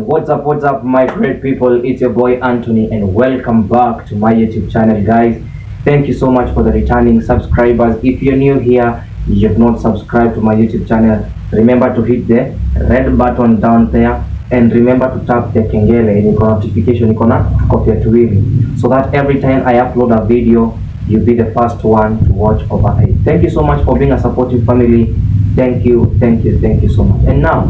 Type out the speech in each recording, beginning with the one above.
What's up, my great people? It's your boy Anthony, and welcome back to my YouTube channel, guys. Thank you so much for the returning subscribers. If you're new here, you've not subscribed to my YouTube channel, remember to hit the red button down there, and remember to tap the kengele notification so that every time I upload a video, you'll be the first one to watch over it. Thank you so much for being a supportive family. Thank you so much. And now,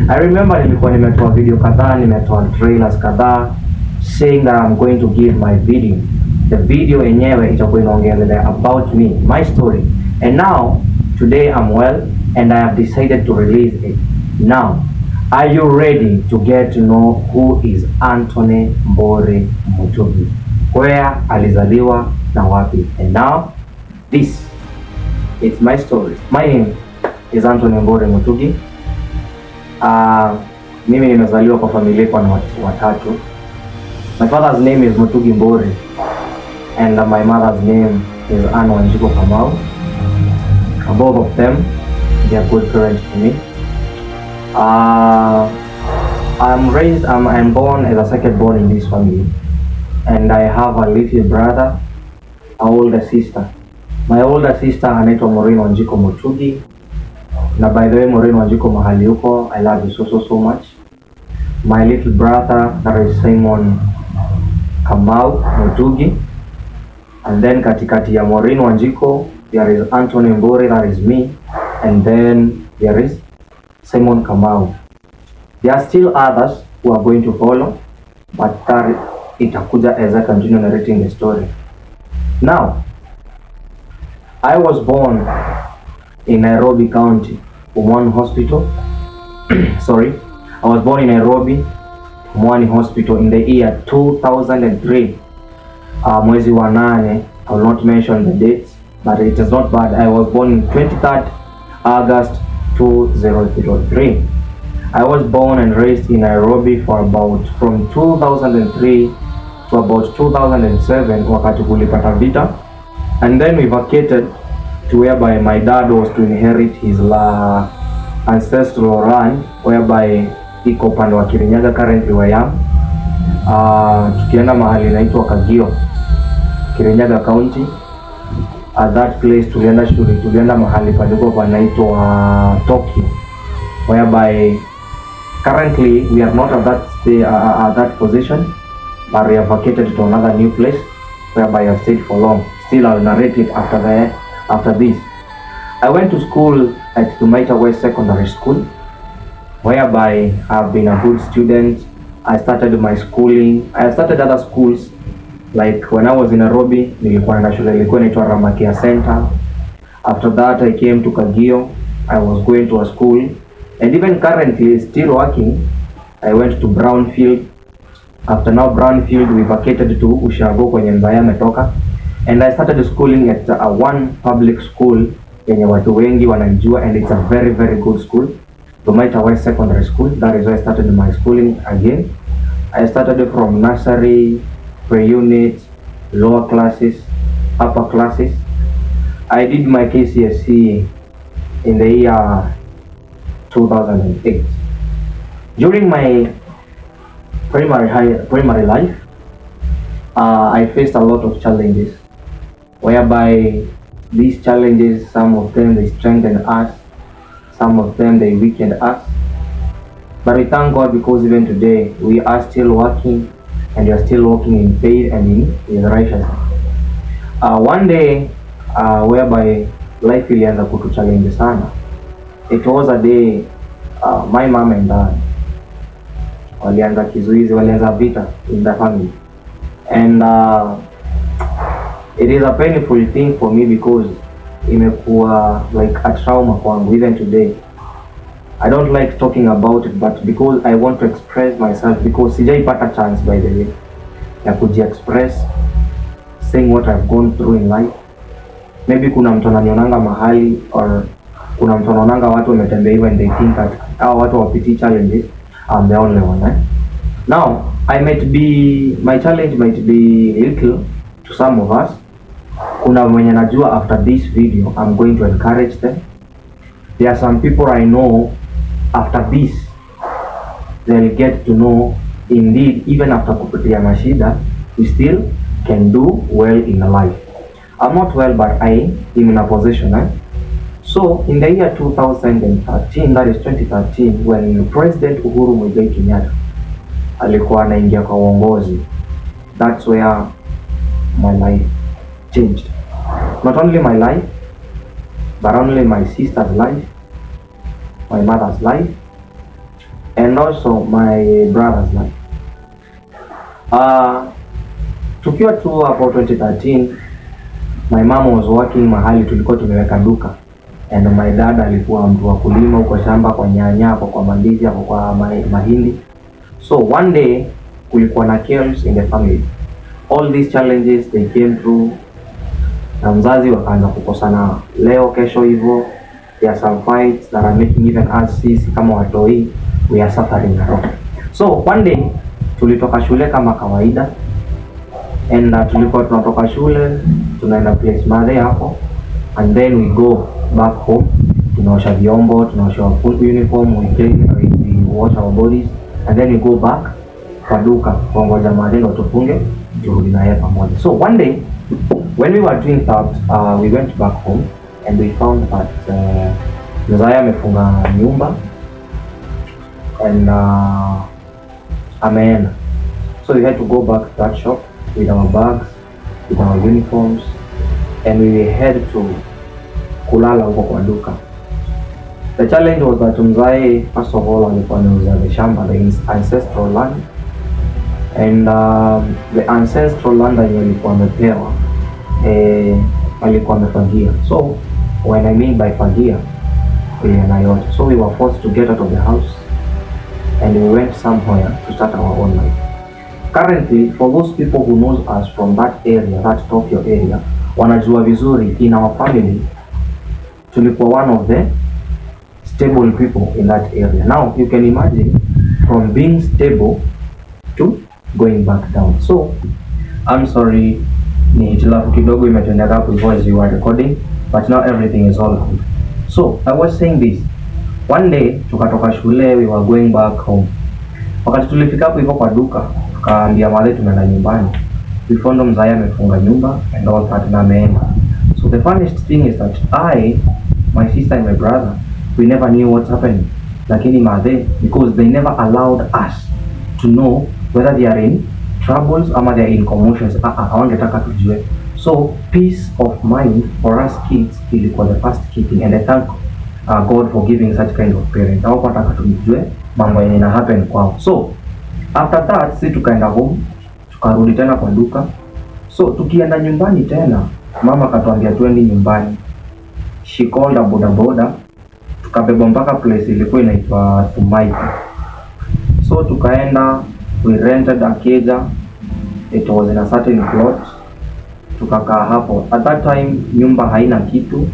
I remember nilikuwa nimetoa video kadhaa, nimetoa trailers kadhaa saying that I'm going to give my video. The video yenyewe itakuwa inaongelea about me, my story. And now, today I'm well and I have decided to release it. Now, are you ready to get to know who is Anthony Mbore Mutugi? Where alizaliwa na wapi? And now, this is my story. My name is Anthony Mbore Mutugi. Mimi nimezaliwa kwa familia kwa watatu. My father's name is Mutugi Mbore and my mother's name is Anne Wanjiko Kamau. Both of them, they are good parents to me. I'm born as a second born in this family, and I have a little brother, an older sister. My older sister anaitwa Maureen Wanjiko Mutugi. Na by the way, Maureen Wanjiko mahali huko, I love you so much. My little brother, that is Simon Kamau Mutugi. And then katikati ya Maureen Wanjiko, there is Anthony Mbore, that is me. And then there is Simon Kamau. There are still others who are going to follow, but that itakuja as I continue narrating the story. Now, I was born in Nairobi County, Pumwani Hospital. Sorry, I was born in Nairobi, Pumwani Hospital in the year 2003. Mwezi wa nane, I will not mention the dates, but it is not bad. I was born in 23rd August 2003. I was born and raised in Nairobi for about from 2003 to about 2007 wakati kulipata vita, and then we vacated to whereby my dad was to inherit his ancestral land whereby iko upande wa Kirinyaga, currently where I am. Tukienda mahali inaitwa Kagio, Kirinyaga County. At that place tulienda mahali paliko panaitwa Tokyo, whereby currently we are not at that position, but we have vacated to another new place whereby I have stayed for long. Still, I'll narrate it after this. I went to school at Tumaita West Secondary School, whereby I've been a good student. I started my schooling. I started other schools, like when I was in Nairobi, nilikuwa na shule ilikuwa inaitwa Ramakia Center. After that, I came to Kagio. I was going to a school, and even currently still working. I went to Brownfield. After now Brownfield, we vacated to Ushago kwenye mbaya metoka. And I started schooling at one public school yenye watu wengi wanajua, and it's a very good school, Tumaita West Secondary School. That is where I started my schooling again. I started from nursery, pre-unit, lower classes, upper classes. I did my KCSE in the year 2008. During my primary life, I faced a lot of challenges, whereby these challenges, some of them they strengthened us, some of them they weakened us. But we thank God because even today we are still working, and we are still walking in faith and in righteousness. One day, whereby life ilianza kutu challenge sana. It was a day my mom and dad walianza kizuizi, walianza vita in the family, and it is a painful thing for me because imekuwa like a trauma kwangu even today. I don't like talking about it, but because I want to express myself, because sijaipata chance by the way ya kuji-express saying what I've gone through in life. Maybe kuna mtu ananionanga mahali, or kuna mtu anaonanga watu wametembea hivyo and they think that hao watu wapiti challenges, I'm the only one. Now, my challenge might be little to some of us. Kuna mwenye najua after this video I'm going to encourage them. There are some people I know after this they'll get to know indeed even after kupitia mashida we still can do well in life. I'm not well, but I am in a position. So in the year 2013, that is 2013, when President Uhuru Muigai Kenyatta alikuwa anaingia kwa uongozi, that's where my life changed. Not only my life, but only my sister's life, my mother's life, and also my brother's life. Tukiwa tu hapo 2013, my mom was working mahali tulikuwa tumeweka duka, and my dad alikuwa mtu wa kulima huko shamba, kwa nyanya hapo, kwa mandizi hapo, kwa mahindi. So one day kulikuwa na chaos in the family. All these challenges they came through, na mzazi wakaanza kukosana leo kesho hivyo. There are some fights that are making even us sisi kama watoi we are suffering a lot. So one day tulitoka shule kama kawaida, and tulikuwa tunatoka shule tunaenda place mare hapo, and then we go back home, tunaosha vyombo, tunaosha uniform, we clean, we wash our bodies, and then we go back kwa duka kuongoja maneno tufunge turudi naye pamoja. So one day when we were doing that, we went back home and we found that mzaya amefunga nyumba and ameenda. So we had to go back to that shop with our bags, with our uniforms, and we had to kulala huko kwa duka. The challenge was that mzai first of all alikuwa anauza the shamba, the ancestral land, and the ancestral land yenye alikuwa amepewa alikuwa amefagia. So when I mean by fagia, na yote. So we were forced to get out of the house and we went somewhere to start our own life. Currently, for those people who knows us from that area, that Tokyo area, wanajua vizuri in our family tulikuwa one of the stable people in that area. Now you can imagine from being stable to going back down. So I'm sorry, ni hitilafu kidogo imetendeka hapo before as you were recording, but now everything is all good. So I was saying this, one day tukatoka shule, we were going back home. Wakati tulifika hapo hivyo kwa duka, tukaambia mzee tumeenda nyumbani. We found mzee amefunga nyumba and all that na ameenda. So the funniest thing is that I, my sister and my brother, we never knew what's happening. Lakini mzee, because they never allowed us to know whether they are in troubles ama they are in commotions. Hawangetaka tujue. So peace of mind for us kids ilikuwa the first keeping, and I thank God for giving such kind of parents. Hawakutaka tujue mambo yenye na happen kwao. So after that si tukaenda home, tukarudi tena kwa duka. So tukienda nyumbani tena, mama akatuambia twende nyumbani. She called a boda, tukabeba mpaka place ilikuwa inaitwa Sumaika. So tukaenda, we rented a keja, it was in a certain plot. Tukakaa hapo. At that time nyumba haina kitu,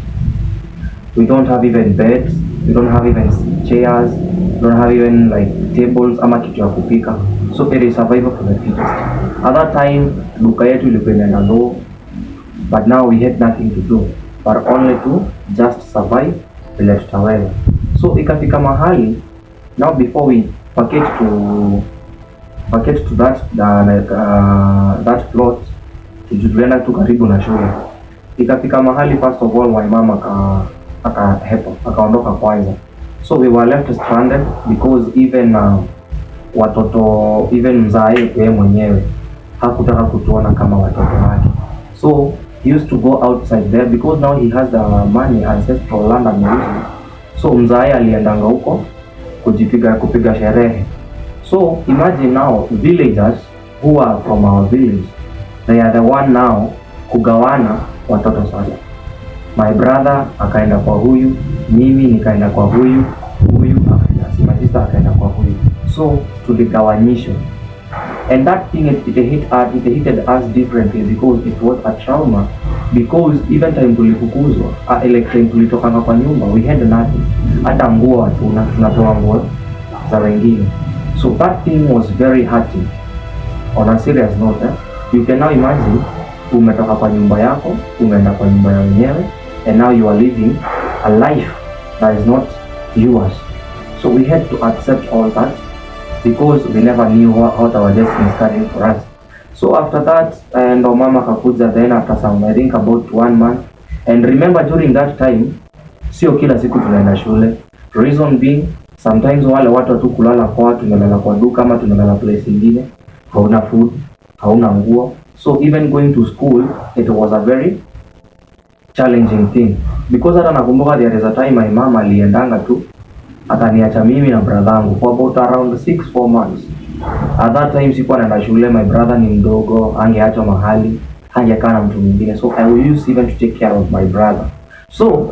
we don't have even beds, we don't have even chairs, we don't have even like tables ama kitu ya kupika. So it is survival for the fittest. At that time duka yetu ilikuwa inaenda low, but now we had nothing to do but only to just survive vile tutaweza. So ikafika mahali now, before we package to that plot, tujuliana tu karibu na shule. Ikafika mahali first of all my mama akaondoka kwanza. So we were left stranded because even watoto, even mzae yeye mwenyewe hakutaka kutuona kama watoto wake. So he used to go outside there because now he has the money, ancestral land ameuzwa. So mzae aliendanga huko kupiga sherehe. So imagine now villagers who are from our village, they are the one now kugawana watoto sasa. My brother akaenda kwa huyu, mimi nikaenda kwa huyu akaenda, my sister akaenda kwa huyu. So tuligawanyishwa, and that thing it hit us differently because it was a trauma. Because even time tulifukuzwa, ile time tulitokanga kwa nyumba, we had nothing, hata nguo tunatoa nguo za wengine. So that thing was very hurting. On a serious note, you can now imagine umetoka kwa nyumba yako, umeenda kwa nyumba ya wenyewe, and now you are living a life that is not yours. So we had to accept all that, because we never knew what our destiny is carrying for us. So after that, ndo mama kakuja, then after some, I think about 1 month. And remember during that time, sio kila siku tunaenda shule. Reason being, sometimes wale watu tu kulala kwa, tunalala kwa duka ama tunalala place nyingine, hauna food, hauna nguo. So even going to school, it was a very challenging thing. Because hata nakumbuka there is a time my mom aliendanga tu akaniacha mimi na brother yangu for about around 4 months. At that time sikuwa naenda shule, my brother ni mdogo, angeachwa mahali, hangekaa na mtu mwingine. So I will use even to take care of my brother. So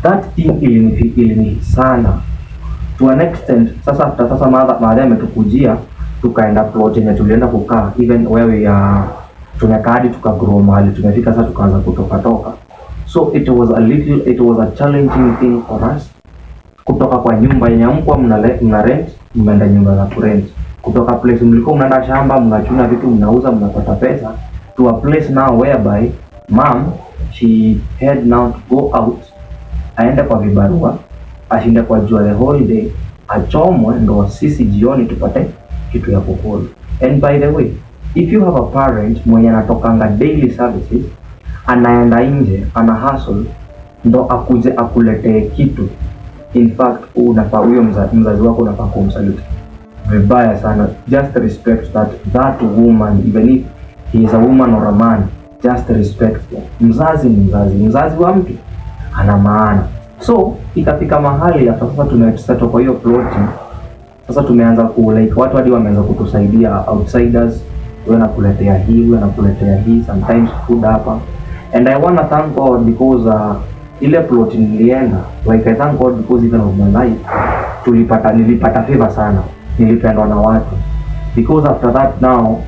that thing ilini sana to an extent. Sasa madha ametukujia, tukaenda plot yenye tulienda kukaa, even where we are, tumekaa hadi tukagrow mahali tumefika. Sasa tukaanza kutoka. So it was a challenging thing for us kutoka kwa nyumba yenye mko mna rent, mnaenda nyumba za kurent, kutoka place mliko mnaenda shamba, mnachuna vitu, mnauza, mnapata pesa, to a place now whereby mom she had now to go out, aende kwa vibarua, ashinde kwa jua the whole day, achomwe ndo sisi jioni tupate kitu ya kukula. And by the way, if you have a parent mwenye anatokanga daily services, anaenda nje, ana hustle, ndo akuje akuletee kitu, in fact unafaa huyo mzazi wako unafaa kumsalute vibaya sana. Just respect that woman, even if he is a woman or a man, just respect them. Mzazi ni mzazi wa mtu ana maana. So ikafika mahali ya sasa tumesettle kwa hiyo plotting. Sasa tumeanza like watu hadi wameanza kutusaidia outsiders, wewe nakuletea hii, sometimes food hapa. And I wanna thank God because ile plot nilienda, like I thank God because even of my life nilipata favor sana, nilipendwa na watu, because after that now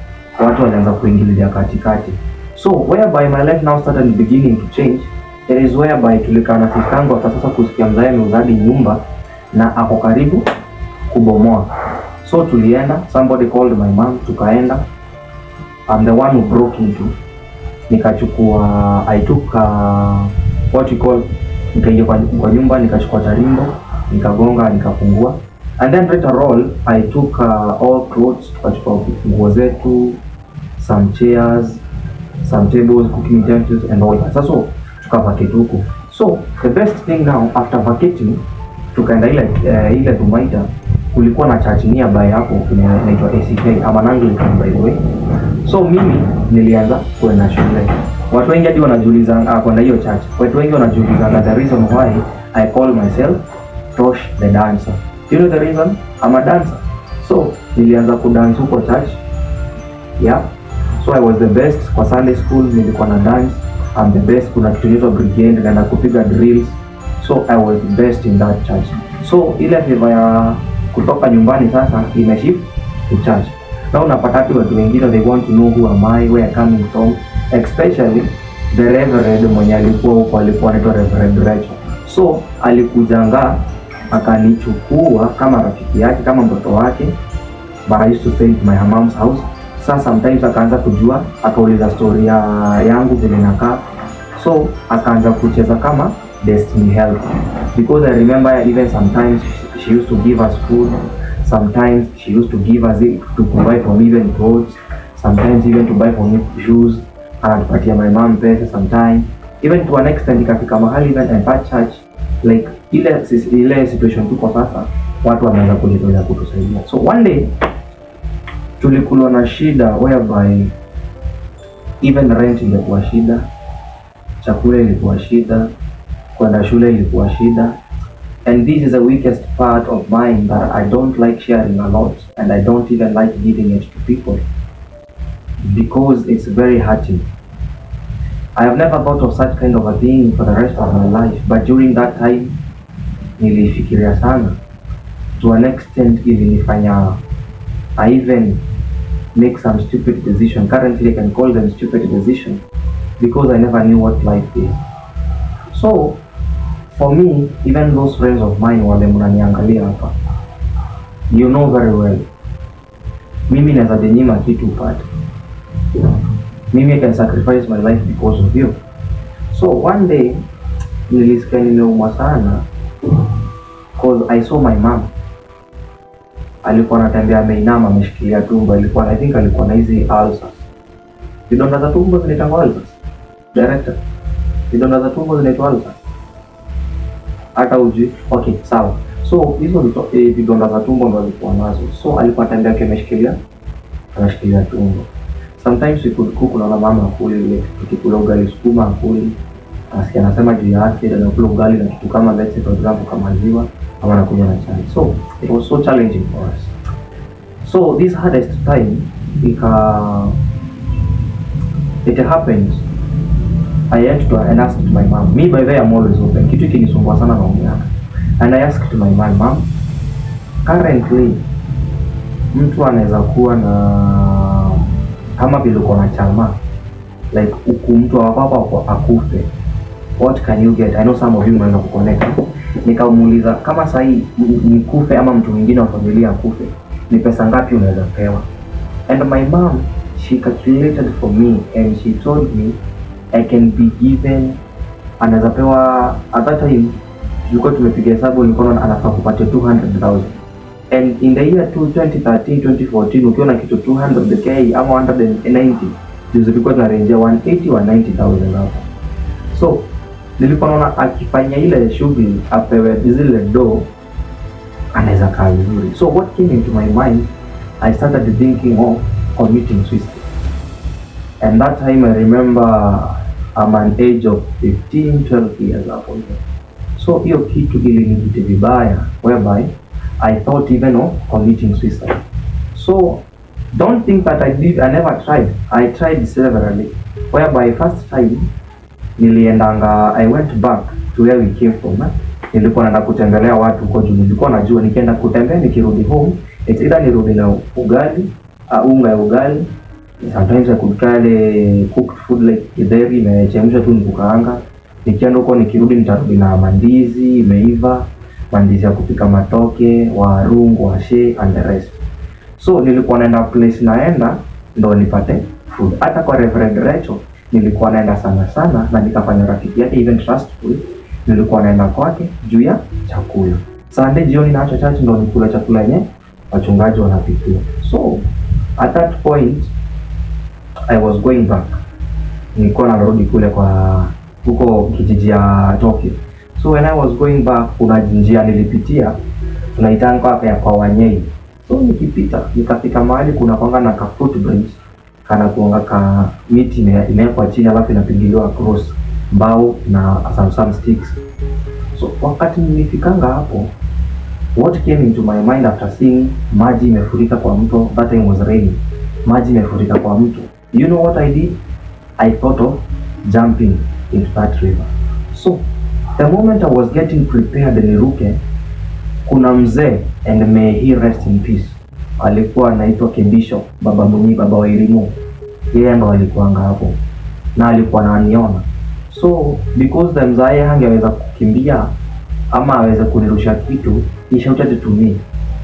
watu walianza kuingililia katikati. So whereby my life now started beginning to change. There is whereby tulikaa na sistangu, hata sasa kusikia mzae ameuzadi nyumba na ako karibu kubomoa. So tulienda, somebody called my mom, tukaenda. I'm the one who broke into, nikachukua, I took what you call, nikaingia kwa nyumba, nikachukua tarimbo, nikagonga, nikafungua. And then later all, I took all clothes, tukachukua nguo zetu, some chairs, some tables, cooking utensils and all that. Sasa tukavacate huko. So the best thing now after vacating, tukaenda ile Tumaita, kulikuwa na church nearby hapo inaitwa ACK ama Anglican by the way. So mimi nilianza kwenda shule. Watu wengi hadi wanajiuliza kwenda hiyo church. Watu wengi wanajiuliza the reason why I call myself Tosh the dancer. You know the reason? I'm a dancer. So nilianza kudance huko church. Yeah. So I was the best kwa Sunday school, nilikuwa na dance. I'm the best kuna kitu inaitwa brigade na kupiga drills. So I was the best in that church. So ile favor ya kutoka nyumbani sasa imeshift to church. Now unapata watu wengine they want to know who am I, where I coming from, especially the reverend mwenye alikuwa huko, alikuwa anaitwa Reverend Rachel. So alikujanga akanichukua kama rafiki yake, kama mtoto wake, but I used to stay at my mom's house. Sasa sometimes akaanza kujua, akauliza story yangu vile nakaa. So akaanza kucheza kama destiny help, because I remember even sometimes she used to give us food, sometimes she used to give us to buy for me even clothes, sometimes even to buy for me shoes, anatupatia my mom pesa sometimes, even to an extent ikafika mahali even at that church, like ile situation tuko sasa, watu wanaanza kujitolea kutusaidia. So one day tulikulwa na shida whereby even rent ilikuwa shida, chakula ilikuwa shida, kwenda shule ilikuwa shida. And this is the weakest part of mine, that I don't like sharing a lot, and I don't even like giving it to people because it's very hurting. I have never thought of such kind of a thing for the rest of my life, but during that time nilifikiria sana, to an extent ilinifanya I even make some stupid decision. Currently I can call them stupid decision because I never knew what life is. So for me, even those friends of mine wale mnaniangalia hapa, you know very well, mimi naweza denyima kitu upate. Mimi I can sacrifice my life because of you. So one day nilisikia nimeumwa sana because I saw my mom. alikuwa anatembea ameinama ameshikilia tumbo. I think alikuwa na hizi ulcers. Vidonda za tumbo zinaitwa ulcers. Director, vidonda za tumbo zinaitwa ulcers. Hata uji. Okay, sawa. So hizo vidonda za tumbo ndo alikuwa nazo. So alikuwa anatembea ameshikilia tumbo. Sometimes we could cook, unaona mama akuli ile tukikula ugali sukuma akuli. Asikia anasema juu yake ndio nakula ugali na kitu kama let's say for example kama maziwa ama nakunywa na chai. So it was so challenging for us. So this hardest time it happened. I had to and asked my mom. Me by the way I'm always open. Kitu kinisumbua sana naongea. And I asked my mom, currently mtu anaweza kuwa na kama vile uko na chama like mtu wako akufe, what can you get? I know some of you mnaweza kuconnect. Nikamuuliza kama sahi nikufe ama mtu mwingine wa familia akufe, ni pesa ngapi unaweza pewa? And my mom, she calculated for me and she told me I can be given, anaweza pewa at that time tulikuwa tumepiga hesabu, nilikuwa anafaa kupata 200,000. And in the year 2013 2014 ukiona kitu 200k ama 190 zilikuwa tunarejea 180 190,000 hapo. So nilikuwa naona akifanya ile shughuli apewe zile do anaweza kaa vizuri. So what came into my mind, I started thinking of committing suicide. And that time I remember I'm an age of 15 12 years hapo. So hiyo kitu ilinijiti vibaya whereby I thought even of committing suicide. So don't think that I never tried. I tried severally. Whereby first time niliendanga, I went back to where we came from. Nilikuwa naenda kutembelea watu huko juu. Nilikuwa najua nikienda kutembea nikirudi home, it's either nirudi na ugali, unga ya ugali. Sometimes I could carry cooked food like githeri imechemshwa tu nikukaanga. Nikienda huko nikirudi nitarudi na mandizi imeiva, mandizi ya kupika matoke, waru, ngwashe and the rest. So nilikuwa naenda place naenda ndo nipate food. Hata kwa Reverend Rachel nilikuwa naenda sana na nikafanya rafiki yake even trustful. Nilikuwa naenda kwake juu ya chakula. Sunday jioni naacha church ndo nikula chakula yenye wachungaji wanapikia. So at that point I was going back. Nilikuwa narudi kule kwa huko kijiji ya Tokyo. So when I was going back, kuna njia nilipitia tunaitanga hapa ya kwa Wanyei. So nikafika mahali kuna kwanga na ka footbridge kana kuanga ka miti imewekwa chini alafu inapigiliwa cross mbao na some sticks. So wakati nilifikanga hapo, what came into my mind after seeing maji imefurika kwa mto, that time was raining. Maji imefurika kwa mto. You know what I did? I thought of jumping into that river. So the moment I was getting prepared niruke, kuna mzee, and may he rest in peace, alikuwa anaitwa Kibisho, baba Munyi, baba wa elimu. Yeye ndo alikuanga hapo na alikuwa ananiona. So because the mzee hangeweza kukimbia ama aweze kunirusha kitu, he shouted to me.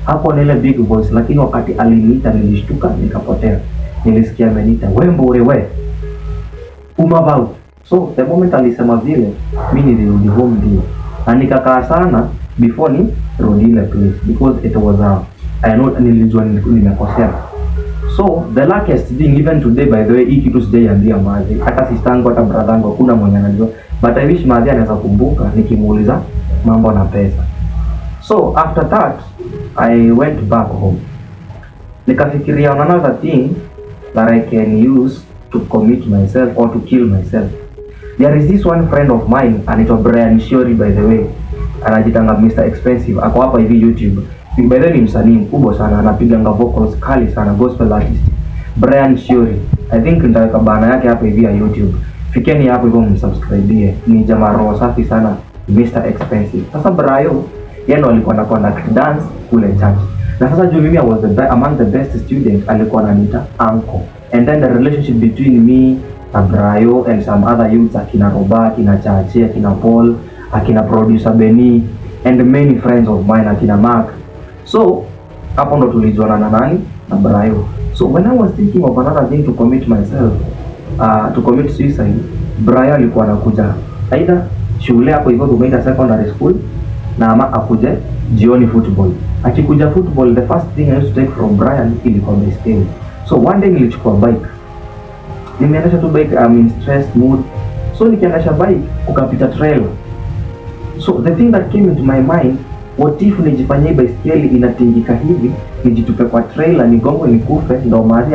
Hapo na ile big voice, lakini wakati aliniita nilishtuka nikapotea. Nilisikia ameniita, "Wembo we about." So the moment alisema vile, mimi nilirudi home ndio. Na nikakaa sana before ni rudi ile place because it was I know nilijua nimekosea. So the luckiest thing even today, by the way, hii kitu sijaiambia Mazi, hata sistangu hata brother kuna mwenye anajua, but I wish Mazi anaweza kumbuka nikimuuliza mambo na pesa. So after that I went back home. Nikafikiria on another thing that I can use to commit myself or to kill myself. There is this one friend of mine anaitwa Brian Shiori, by the way, anajitanga Mr. Expensive, ako hapa hivi YouTube. By the way ni msanii mkubwa sana, anapiganga vocals kali sana, gospel artist. Brian Shiori, I think nitaweka bana yake hapa hivi ya YouTube. Fikeni hapo hivyo msubscribe. Ni jamaa roho safi sana, Mr. Expensive. Sasa Brayo yeye ndo alikuwa anakwenda dance kule church. Na sasa juu mimi I was among the best student, alikuwa ananiita uncle. And then the relationship between me and Brayo and some other youths, akina Roba, akina Chache, akina Paul, akina producer Benny and many friends of mine, akina Mark. So hapo ndo tulijuana na nani? Na Brayo. So when I was thinking of another thing to commit myself, to commit suicide, Brayo alikuwa anakuja either shule hapo hivyo tumeita secondary school, na ama akuje jioni football. Akikuja football, the first thing I used to take from Brian ilikuwa baiskeli. So one day nilichukua bike. Nimeendesha tu bike, I'm in stress mood. So nikiendesha bike ukapita trail. So the thing that came into my mind, what if nijifanyie baiskeli inatingika hivi, nijitupe kwa trailer, nigongo nikufe, ndo mahali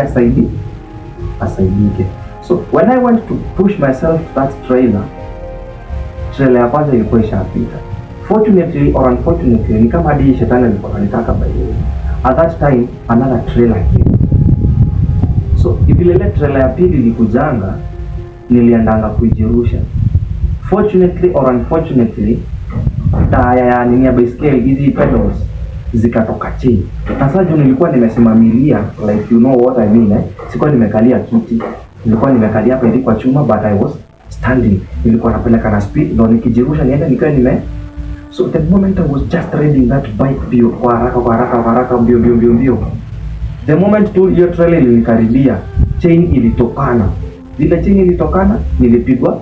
asaidike. So when I went to push myself to that trailer ya kwanza ilikuwa ishapita. Fortunately or unfortunately, ni kama hadi shetani alikuwa anataka by the way. At that time another trailer came. So ile trailer ya pili ilikujanga, niliandanga kuijirusha. Fortunately or unfortunately, taya ya nini ya baiskeli hizi pedals zikatoka chini. Sasa juu nilikuwa nimesimamilia, like you know what I mean, sikuwa nimekalia kiti. Nilikuwa nimekalia hapa kwa chuma, but I was standing. Nilikuwa napeleka na speed, ndio nikijirusha niende nikiwa So the moment I was just riding that bike bio kwa haraka mbio. The moment tu hiyo trailer ilinikaribia, chain ilitokana. Vile chain ilitokana, nilipigwa.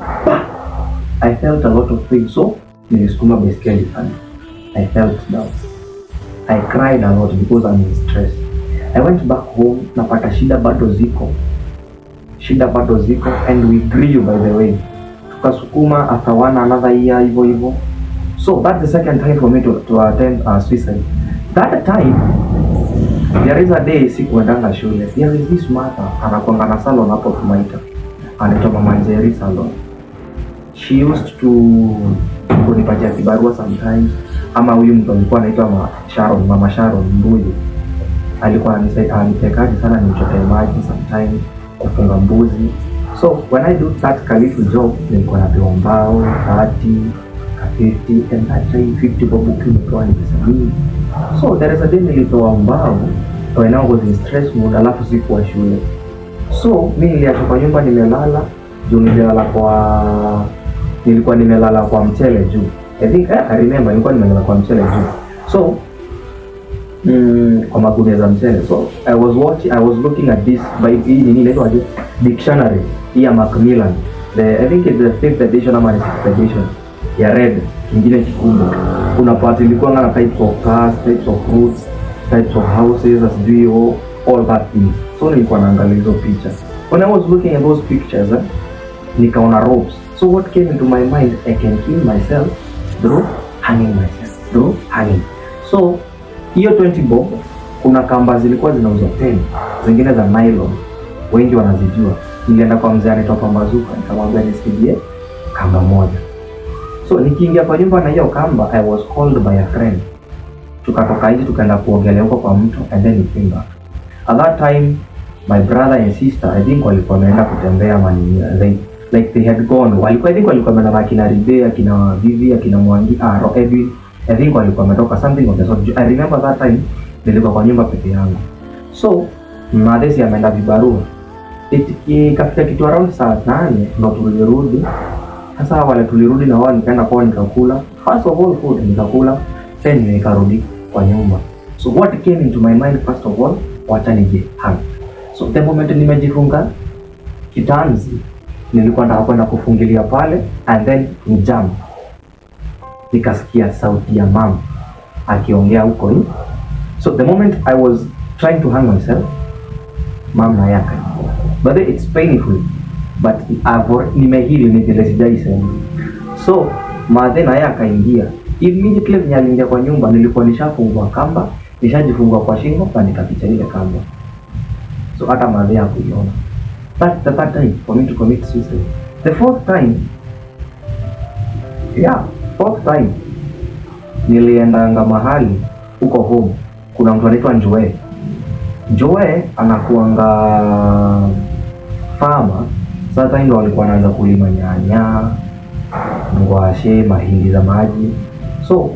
I felt a lot of pain, so nilisukuma baiskeli sana. I felt down. I cried a lot because I'm in stress. I went back home, napata shida bado ziko and we grew by the way. Tukasukuma after another year hivyo. So that's the second time for me to attempt suicide. That time, there is a day sikuendanga shule. There is this mother, anakuanga na salon hapo Tumaita. Anaitwa Mama Njeri salon. She used to kunipatia kibarua sometimes. Ama huyu mtu alikuwa anaitwa Mama Sharon Mbuyu. Alikuwa anipekaji sana nimchote maji sometimes, kufunga mbuzi. So when I do that little job, nilikuwa napewa mbao 50 and that time 50 bob kilikuwa ni pesa mingi. So there is a day nilipewa mbao when I was in stress mode, alafu sikuwa shule. So mimi niliacha kwa nyumba nimelala, nilikuwa nimelala kwa mchele juu. I think I remember nilikuwa nimelala kwa mchele juu. So kwa magunia za mchele. So I was looking at this by inaitwa dictionary ya Macmillan. I think it's the 5th edition ama 6th edition ya red, kingine kikubwa. Kuna part ilikuwa na types of cars, types of fruits, types of houses, as do you all that things. So nilikuwa naangalia hizo pictures. When I was looking at those pictures, nikaona ropes. So what came into my mind, I can kill myself through hanging So hiyo 20 bob, kuna kamba zilikuwa zinauzwa 10, zingine za nylon, wengi wanazijua. Nilienda kwa mzee anaitwa Pambazuka, nikamwambia nisaidie kamba moja. So nikiingia kwa nyumba na hiyo kamba, I was called by a friend. Tukatoka nje tukaenda kuogelea huko kwa mto and then we came back. At that time my brother and sister, I think walikuwa wameenda kutembea like they had gone. Walikuwa wameenda na kina Ribe, kina Vivi, kina Mwangi, Edwin. I think walikuwa wametoka something of the sort. I remember that time nilikuwa kwa nyumba peke yangu. So madesi ameenda vibarua. Ikafika kitu around saa 8 ndo tulirudi. Sasa wale tulirudi na wao nikaenda kwao nikakula. First of all food nikakula, then nikarudi kwa nyumba. So what came into my mind first of all, wacha nijihang. So the moment nimejifunga kitanzi, nilikuwa nataka kwenda kufungilia pale and then nijump. Nikasikia sauti ya mama akiongea huko hivi. So the moment I was trying to hang myself, mama yaka. But it's painful, but nimehili vile sijaisema. So madhe na yaka ingia. Immediately when aliingia kwa nyumba, nilikuwa nishafungwa kamba, nishajifungwa kwa shingo na nikapicha ile kamba. So hata madhe hakuiona. That's the third time for me to commit suicide. The fourth time, niliendanga mahali huko home. Kuna mtu anaitwa Joe anakuanga farmer. Sasa ndio alikuwa anaanza kulima nyanya, ngwashe, mahindi za maji. So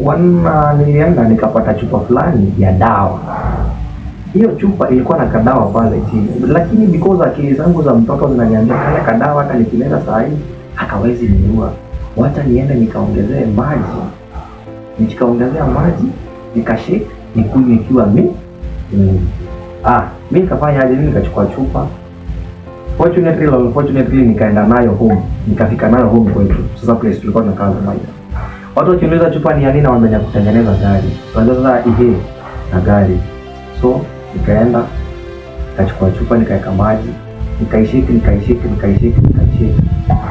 nilienda nikapata chupa fulani ya dawa. Hiyo chupa ilikuwa na kadawa pale chini. Lakini because akili zangu za mtoto zinaniambia kale kadawa hata nikileta saa hii hakawezi niua. Wacha niende nikaongezea maji. Nikaongezea maji, nikashake, nikunywe nikiwa mimi nikafanya aje, nikachukua chupa. Fortunately nikaenda nayo home. Nikafika nayo home kwetu. Sasa place tulikuwa tunakaa Maida. Watu wakiuliza chupa ni ya nini, na wanaanza kutengeneza gari. Sasa na gari. So nikaenda nikachukua chupa nikaweka maji nikaishiki.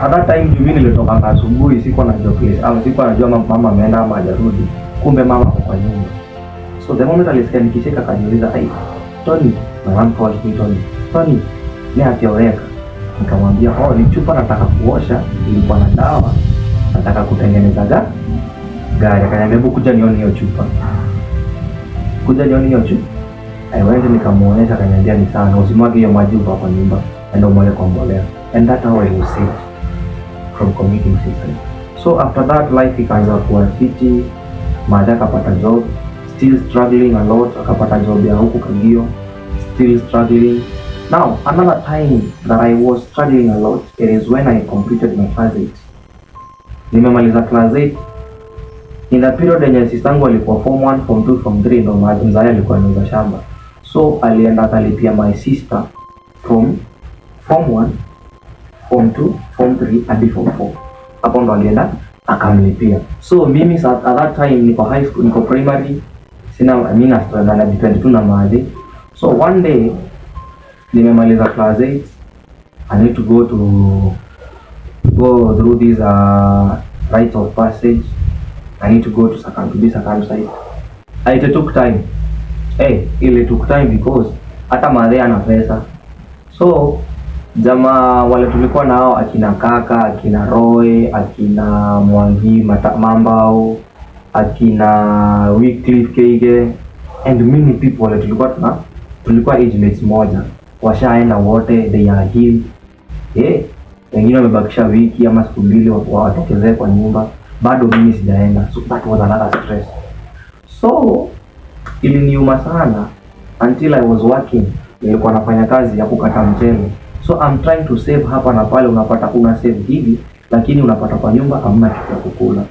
At that time mimi nilitoka asubuhi, sikuwa najua place au sikuwa najua mama ameenda ama hajarudi. Kumbe mama ako kwa nyumba. So the moment alisikia nikishika akaniuliza, "Hey, Tony," my mom calls me Tony. "Tony, ni atioreka." Nikamwambia, "Oh, ni chupa nataka kuosha, ilikuwa na dawa, nataka kutengeneza gari." Akaniambia, "Hebu kuja nione hiyo chupa." I went nikamuonyesha, akaniambia ni sawa, usimwage hiyo maji kwa nyumba, ndio mwale kwa mbolea. And that how I was saved from committing suicide. So after that life ikaanza kuwa fiti. Maada akapata job, still struggling a lot, akapata job ya huku Kagio, still struggling. Now another time that I was struggling a lot, it is when I completed my class 8. Nimemaliza class 8 in the period yenye sistangu alikuwa form 1, form 2, form 3 ndo mzaya alikuwa anauza shamba. So alienda akalipia my sister from form 1, form 2, form 3 hadi form 4. Hapo ndo alienda akamlipia. So mimi at that time niko high school, niko primary, sina mimi na depend tu na maadhi. So one day nimemaliza class 8, I need to go through this rites of passage. I need to go to be circumcised. It took time. It took time because hata maadhi ana pesa. So jamaa wale tulikuwa nao akina Kaka, akina Roy, akina Mwangi Mambao, akina Wycliffe Keige and many people wale tulikuwa age mates moja, washaenda wote, they are healed. Wengine wamebakisha wiki ama siku mbili watokezee kwa nyumba, bado mimi sijaenda. So that was another stress. So iliniuma sana until I was working. Nilikuwa nafanya kazi ya kukata mchele. So I'm trying to save hapa na pale, unapata una save hivi lakini unapata kwa nyumba hamna kitu ya kukula.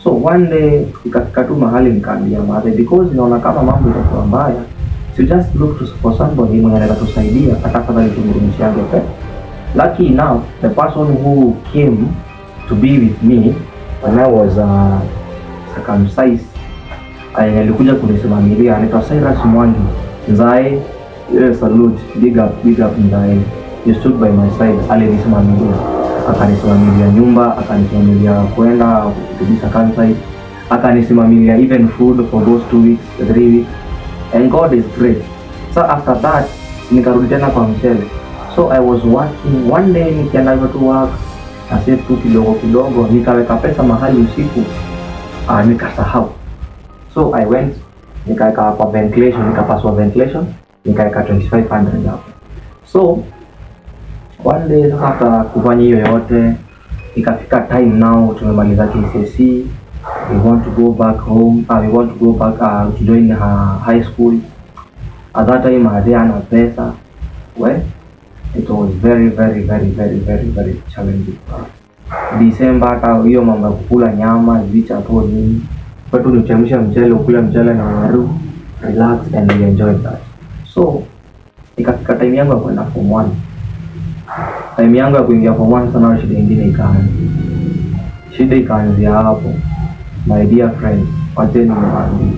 So one day ikafika tu mahali nikaambia mother, because naona kama mambo itakuwa mbaya, so just look for somebody mwenye anaweza tusaidia hata kama nitumrudishie pesa. Lucky enough, the person who came to be with me when I was circumcised, alikuja kunisimamilia, anaitwa Cyrus Mwangi Nzae. Salute, big up Nzae. You stood by my side. Alinisimamilia, akanisimamilia nyumba, akanisimamilia kwenda kubisa campsite, akanisimamilia even food for those 2 weeks, 3 weeks, and God is great. So after that nikarudi tena kwa mchele. So I was working. One day nikienda to work, na save tu kidogo, nikaweka pesa mahali usiku, nikasahau. So I went nikaweka kwa ventilation, nikapaswa ventilation, nikaweka 2500 hapo. So one day after kufanya hiyo yote, ikafika time now tumemaliza KCSE, we want to go back home, we want to go back to join high school. At that time ana pesa. Well, it was very challenging. December hata hiyo mambo ya kukula nyama vicha hapo nini, watu nichemsha mchele, ukula mchele na waru, relax and we enjoy that. So ikafika time yangu ya kwenda form 1. Time yangu ya kuingia form 1 sana, shida nyingine ikaanzia hapo. My dear friend, wateni niwaambie,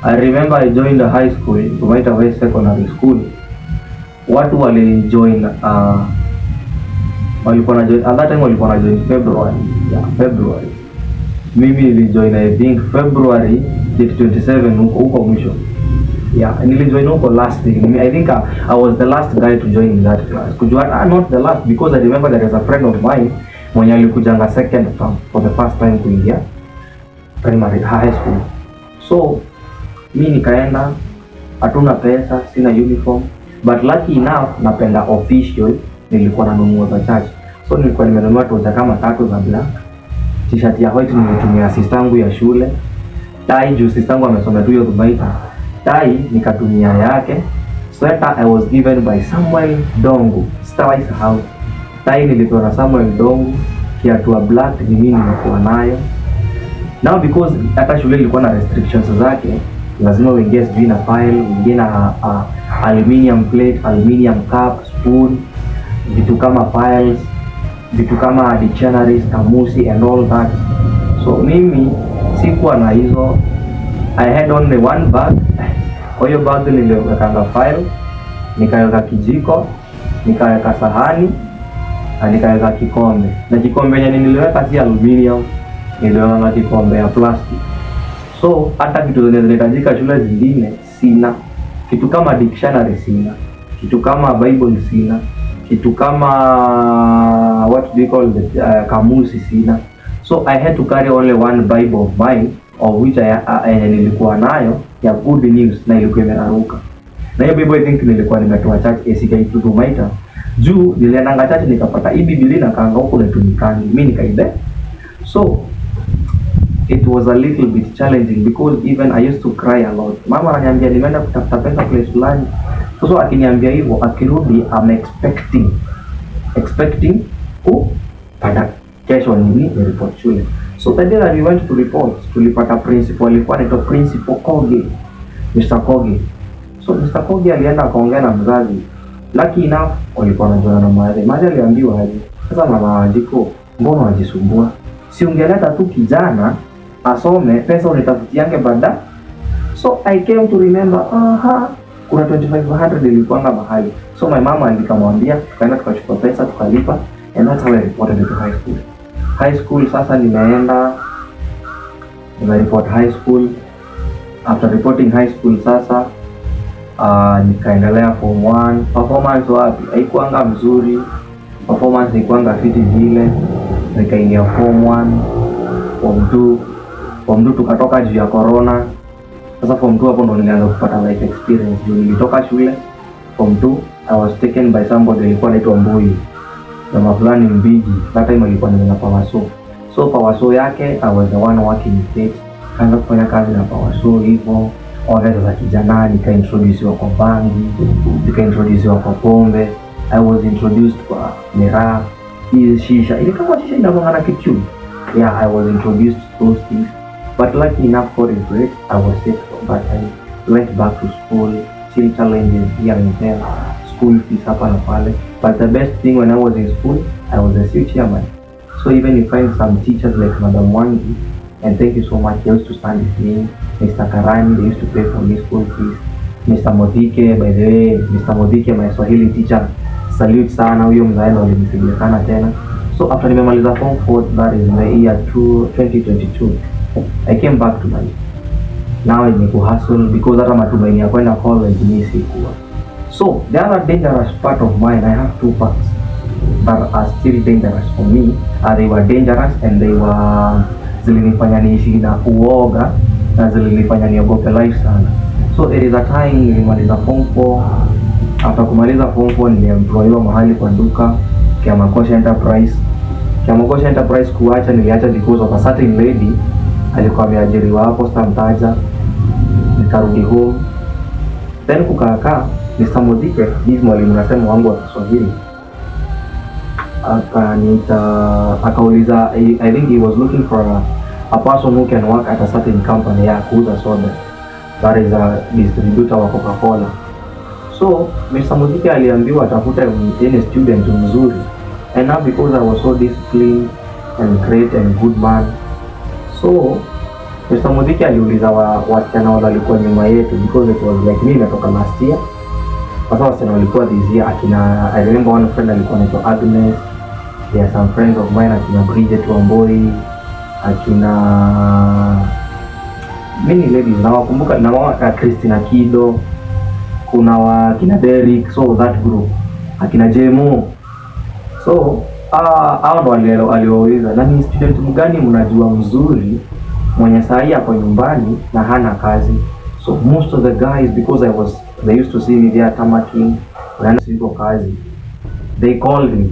I remember I joined a high school, Tumaita West Secondary School. Watu walijoin walikuwa na join at that time, walikuwa na join February. Mimi nilijoin I think February 27 huko mwisho. Nilijoin huko last day. I think I was the last guy to join in that class. Kujua not the last, because I remember there is a friend of mine mwenye alikujanga second term for the first time kuingia primary high school. So mimi nikaenda, hatuna pesa, sina uniform, but lucky enough napenda official, nilikuwa nanunua za church. So nilikuwa nimenunua toja kama 3 za black, t-shirt ya white nilitumia sistangu ya shule, tie juu sistangu amesoma tu hiyo Tumaita, tie nikatumia yake, sweater I was given by Samuel Dongo, sitawahi sahau. Tai nilipewa na Samuel Dongo, kiatu black ni mimi nilikuwa nayo. Now because hata shule ilikuwa na restrictions zake, lazima uingie sijui na file, uingie na aluminium plate, aluminium cup, spoon, vitu kama files, vitu kama dictionaries, kamusi and all that. So mimi sikuwa na hizo. I had only one bag Kwa hiyo birthday niliweka file, nikaweka kijiko, nikaweka sahani, na nikaweka kikombe. Na kikombe yenye niliweka si aluminium, niliweka kikombe ya plastic. So hata vitu zenye zinahitajika shule zingine sina. Kitu kama dictionary sina, kitu kama Bible sina, kitu kama what do you call it, kamusi sina. So I had to carry only one Bible of mine, of which nilikuwa nayo ya Good News na ilikuwa imeraruka. Na hiyo Bible I think nilikuwa nimetoa church ACK Tumaita. Juu nilienda church nikapata hii Biblia na kaanga huko natumikani. Mimi nikaibe. So it was a little bit challenging because even I used to cry a lot. Mama ananiambia nimeenda kutafuta pesa place fulani. So akiniambia hivyo, akirudi I'm expecting pada kesho ni report shule. So the day that we went to report, tulipata principal, alikuwa anaitwa Principal Koge, Mr. Koge. So Mr. Koge alienda akaongea na mzazi. Lucky enough walikuwa wanajuana na Maria. Maria aliambiwa aje, sasa mama Wanjiko, mbona unajisumbua? Si ungeleta tu kijana asome, pesa unitafutiange baada. So I came to remember, kuna 2500 ilikuanga mahali. So my mama alikamwambia, tukaenda tukachukua pesa tukalipa, and that's how I reported to high school. High school sasa nimeenda report high school. After reporting high school sasa nikaendelea form 1. Performance wapi? Haikuanga mzuri. Performance haikuanga fiti vile. Nikaingia form 1, form 2 tukatoka juu ya corona. Sasa form 2 hapo ndo nilianza kupata life experience. Nilitoka shule form 2, I was taken by somebody alikuwa anaitwa Mbui. Na mafulani Mbiji. That time alikuwa ni na Pawaso. So Pawaso yake I was the one working with it. Kaanza kufanya kazi na Pawaso hivyo. Organs za kijana, nikaintroducewa kwa bangi, nikaintroducewa kwa pombe. I was introduced kwa miraa, hii shisha. Ile kama shisha inavongana kitu. Yeah, I was introduced to those things. But lucky enough for it, I was safe from that time. Went back to school, still challenges here and there. School fees hapa na pale. But the best thing when I was in school, I was a CU chairman. So even you find some teachers like Madam Wangi, and thank you so much, they used to stand with me. Mr. Karani, they used to pay for me school fees. Mr. Modike, by the way, Mr. Modike, my Swahili teacher, salute sana, huyo mzaendo alinisaidia sana tena. So after nimemaliza form 4, that is the year 2022, I came back to my now ni kuhustle because hata matumaini ya kwenda college ni sikuwa. So the other dangerous part of mine, I have two parts that are still dangerous for me. They were dangerous and they were zilinifanya niishi na uoga na zilinifanya niogope life sana. So there is a time nilimaliza form 4. After kumaliza form 4 niliemployiwa mahali kwa duka Kiamakosha Enterprise. Kiamakosha Enterprise kuacha niliacha because of a certain lady alikuwa ameajiriwa hapo, sitamtaja. Nikarudi home. Then kukaa Mr. Modike, hivi mwalimu nasema wangu wa Kiswahili, akauliza, I think he was looking for a person who can work at a certain company ya kuuza soda. That is a distributor wa Coca-Cola. So Mr. Modike aliambiwa atafuta any student mzuri. And now because I was so disciplined and great and good man, so Mr. Modike aliuliza wasichana wale walikuwa nyuma yetu because it was like me natoka last year. Sasa wasichana walikuwa this year akina, I remember one friend alikuwa anaitwa Agnes. There are some friends of mine akina Bridget Wamboi, akina many ladies na wakumbuka na Christina Kido, kuna wakina Derek, so that group akina Jemo. So hao ndo waliouliza na ni student mgani mnajua mzuri mwenye sahi hapo nyumbani na hana kazi. So most of the guys, because they used to see me there tamaking na siko kazi, they called me.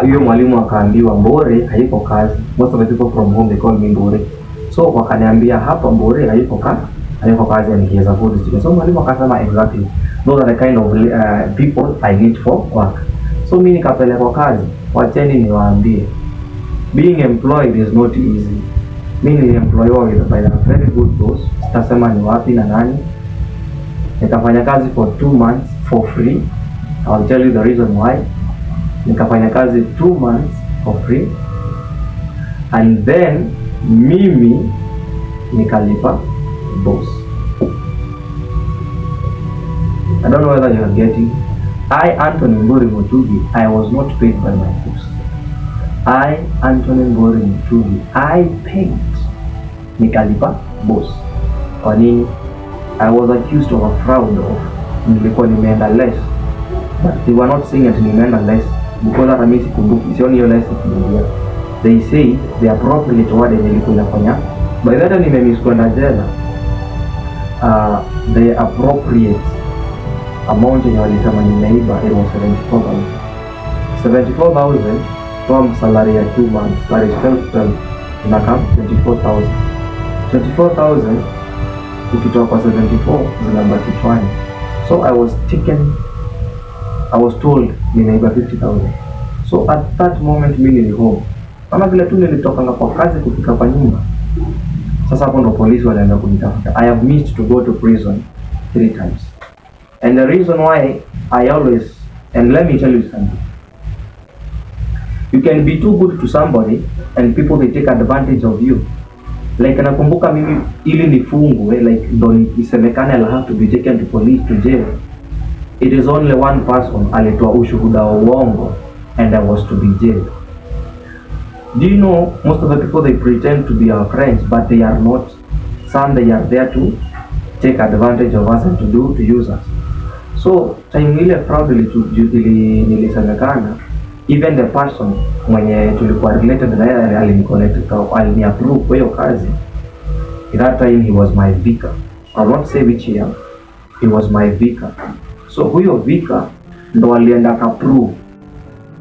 Hiyo mwalimu akaambiwa Mbore haiko kazi. Most of the people from home they call me Mbore. So wakaniambia hapa Mbore haiko kazi and he is a good student. So mwalimu akasema exactly those are the kind of people I need for work. So mimi nikapelekwa kazi. Wacheni niwaambie, being employed is not easy. Mimi niliemploywa by a very good boss. Sitasema ni wapi na nani. Nikafanya kazi for 2 months for free. I'll tell you the reason why. Nikafanya kazi 2 months for free, and then mimi nikalipa boss. don't know whether you are getting. I, Anthony Mburi Mutugi, I was not paid by my boss. I, Anthony Mburi Mutugi, I paid. Nikalipa boss. Kwa nini? I was accused of a fraud of nilikuwa nimeenda less. But they were not saying that nimeenda less because hata mimi sikumbuki. Sioni hiyo less ikiingia. They say the appropriate word nilikuwa nafanya. By that time nimemiss kwenda jela. The appropriate amount yenye walisema nimeiba it was 74,000 from salary ya 2 months, that is 12 inakam 24,000 ukitoa kwa 74 zinabaki kichwani. So I was told nimeiba 50,000. So at that moment mimi nili home kama vile tu nilitoka kwa kazi kufika kwa nyumba. Sasa hapo ndo polisi wanaenda kunitafuta. I have missed to go to prison 3 times. And the reason why I always, and let me tell you something. You can be too good to somebody and people they take advantage of you. Like nakumbuka mimi ili nifungwe, like ndo isemekane I'll have to be taken to police to jail. It is only one person alitoa ushuhuda wa uongo and I was to be jailed. Do you know most of the people they pretend to be our friends but they are not. Some they are there to take advantage of us and to use us. So time ile fraud nilisemekana, even the person mwenye tulikuwa related na yeye aliniconnect kwa aliniapprove kwa hiyo kazi. At that time he was my vicar. I won't say which year. He was my vicar. So huyo vicar ndo alienda approve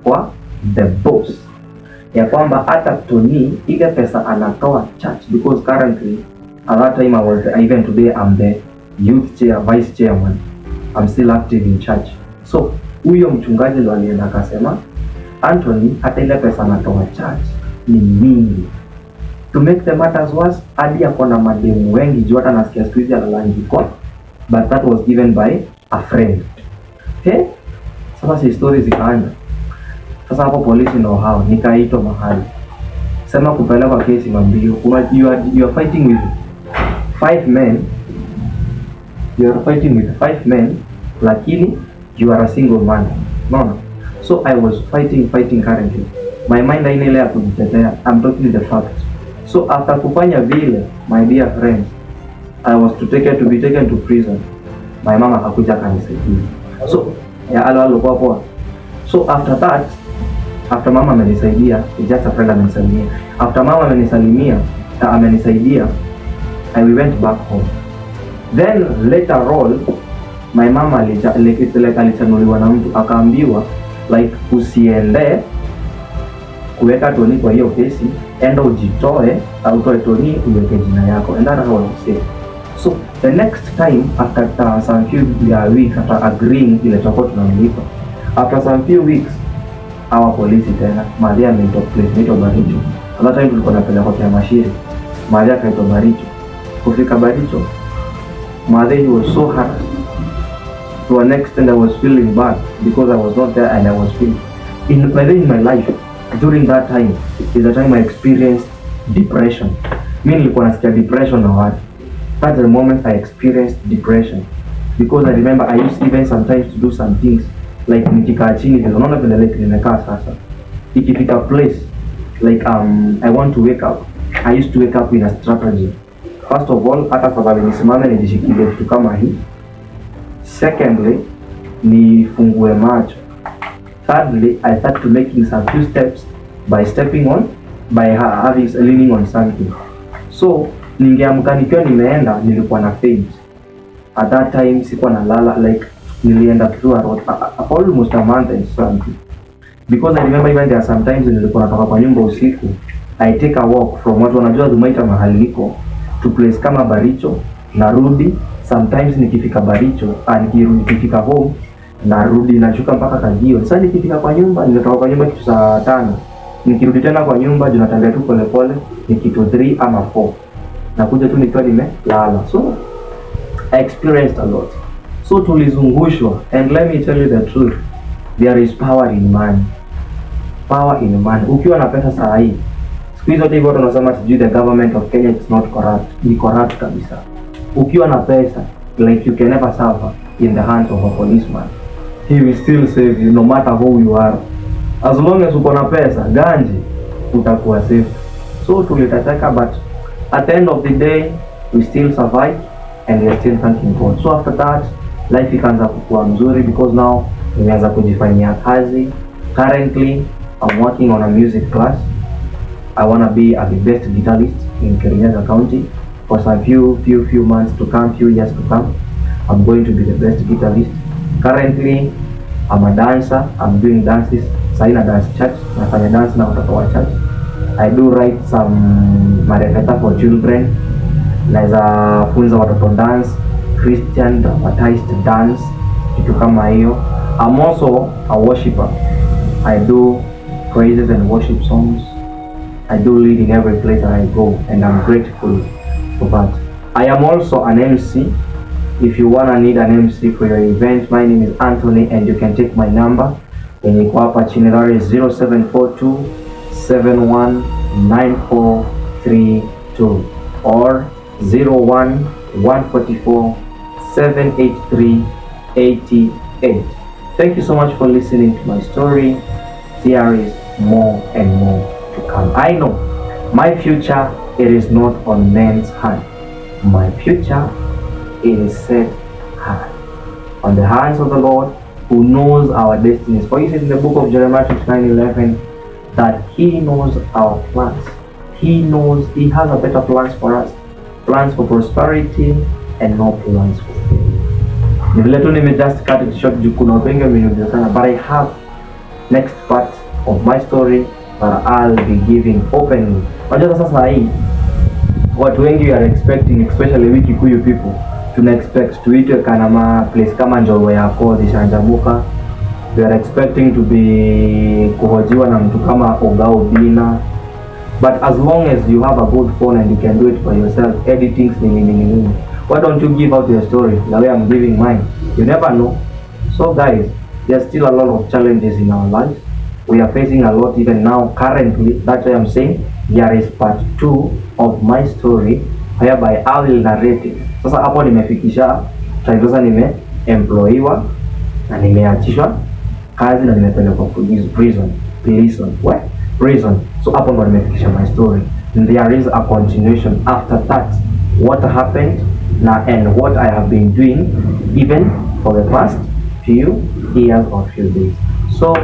kwa the boss ya kwamba hata Tony ile pesa anatoa church, because currently at that time I was, even today I'm the youth chair, vice chairman. I'm still active in church. So huyo mchungaji ndo alienda akasema Anthony hata ile pesa anatoa church ni mingi. To make the matters worse, hadi yako na mademu wengi juu hata nasikia siku hizi alalangi kwa, but that was given by a friend. Okay? Sasa si stories zikaanza. Sasa hapo polisi ndo hao nikaitwa mahali. Sema kupeleka kesi mambio. You are fighting with 5 men. You are fighting with 5 men, lakini you are a single man. No. So I was fighting currently. My mind haina ile ya kujitetea. I'm talking the fact. So after kufanya vile, my dear friends, I was to be taken to prison. My mama akakuja kanisaidia. So ya alo kwa poa. So after that, after mama amenisaidia, just a friend amenisalimia. After mama amenisaidia, I went back home. Then later on, my mama alichanuliwa na mtu akaambiwa like usiende kuweka Tony kwa hiyo kesi, enda ujitoe au toe Tony uweke jina yako, and that's how I say. So the next time after some few weeks after agreeing ile tutakuwa tunamlipa, after some few weeks our polisi tena Maria ameitwa Baricho. At that time tulikuwa tunapeleka kwa Mashiri. Maria kaitwa Baricho. Kufika Baricho, Maria he was so hurt. To an extent I was feeling bad because I was not there and I was feeling in my life during that time is the time I experienced depression. Mimi nilikuwa nasikia depression na watu. That's the moment I experienced depression because I remember I used even sometimes to do some things like nikikaa chini vile unaona vile like nimekaa sasa. Ikifika place like I want to wake up. I used to wake up in a strategy. First of all, hata kwa nisimame nijishikilie kitu kama hii. Secondly, nifungue macho. Thirdly, I start to making some few steps by leaning on something. So ningeamka nikiwa nimeenda, nilikuwa na faint. At that time sikuwa nalala, like nilienda through almost a month and something. Because I remember even there are sometimes nilikuwa natoka kwa nyumba usiku, I take a walk from watu wanajua Dhumaita mahali niko to place kama Baricho, narudi. Sometimes nikifika Baricho, nikifika home, narudi nashuka mpaka Kajio. Sasa nikifika kwa nyumba, ninatoka kwa nyumba kitu saa 5. Nikirudi tena kwa nyumba, tunatembea tu pole pole, ni kitu 3 ama 4. Nakuja tu nikiwa nimelala. So I experienced a lot. So tulizungushwa, and let me tell you the truth. There is power in money. Power in money. Ukiwa na pesa saa hii, siku hizo hivyo tunasema sijui the government of Kenya is not corrupt. Ni corrupt kabisa. Ukiwa na pesa, like you can never suffer. in the hands of a policeman. He will still save you no matter who you are. As long as uko na pesa, ganji, utakuwa safe. So tulitataka, but at the end of the day, we still survive and we are still thanking God. So after that, life ikaanza kukua mzuri because now nimeanza kujifanyia kazi. Currently, I'm working on a music class. I want to be the best guitarist in Kirinyaga County for some few months to come, few years to come. I'm going to be the best guitarist. Currently, I'm a dancer. I'm doing dances. Saina dance church. Nafanya dance na watoto wa church. I do write some marefeta for children. Naweza funza watoto dance, Christian dramatized dance, kitu kama hiyo. I'm also a worshipper. I do praises and worship songs. I do lead in every place that I go, and I'm grateful for that. I am also an MC. If you wanna need an MC for your event, my name is Anthony, and you can take my number. Yenye iko hapa chini, that is 0742 719432 or 01144 783 88. Thank you so much for listening to my story. There is more and more to come. I know my future, it is not on men's hand. My future, it is set high on the hands of the Lord, who knows our destinies. For he says in the book of Jeremiah 29:11 that he knows our plans. He knows he has a better plans for us. Plans for prosperity and no plans for failure. Ni vile tu nime just cut it short juu kuna wengi wameniuliza sana, but I have next part of my story that I'll be giving openly. Unajua sasa hii watu wengi are expecting, especially we Kikuyu people, tuna expect tuitwe kana place kama Njoro yako zishanjabuka. We are expecting to be kuhojiwa na mtu kama Oga Obinna. But as long as you have a good phone and you can do it by yourself, editing, why don't you give out your story the way I'm giving mine? You never know. So guys, there's still a lot of challenges in our lives. We are facing a lot even now currently. That's why I'm saying there is part 2 of my story whereby I will narrate it. Sasa hapo nimefikisha sasa nimeemployiwa na nimeachishwa kazi na nimepelekwa prison. So hapo ndo nimefikisha my story. And there is a continuation after that. What happened now and what I have been doing even for the past few years or few days. So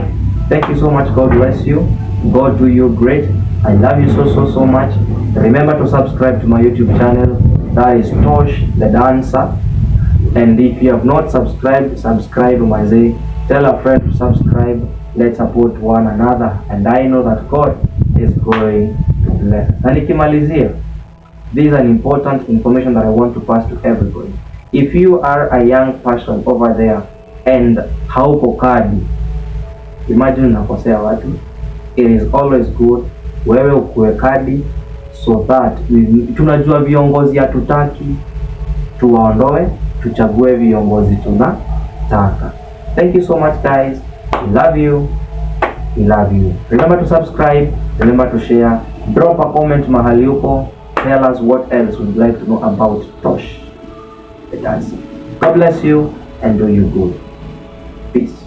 thank you so much. God bless you. God do you great. I love you so much. Remember to subscribe to my YouTube channel. That is Tosh the Dancer. And if you have not subscribed, subscribe Mazee. Tell a friend to subscribe. Let's support one another. And I know that God is going to bless. Na nikimalizia, this is an important information that I want to pass to everybody. If you are a young person over there and hauko kadi, imagine unakosea watu. It is always good wewe ukuwe kadi, so that tunajua viongozi hatutaki, tuwaondoe, tuchague viongozi tunataka. Thank you so much guys. We love you. We love you. Remember to subscribe, remember to share, drop a comment mahali upo. Tell us what else would like to know about Tosh the Dancer. God bless you and do you good. Peace.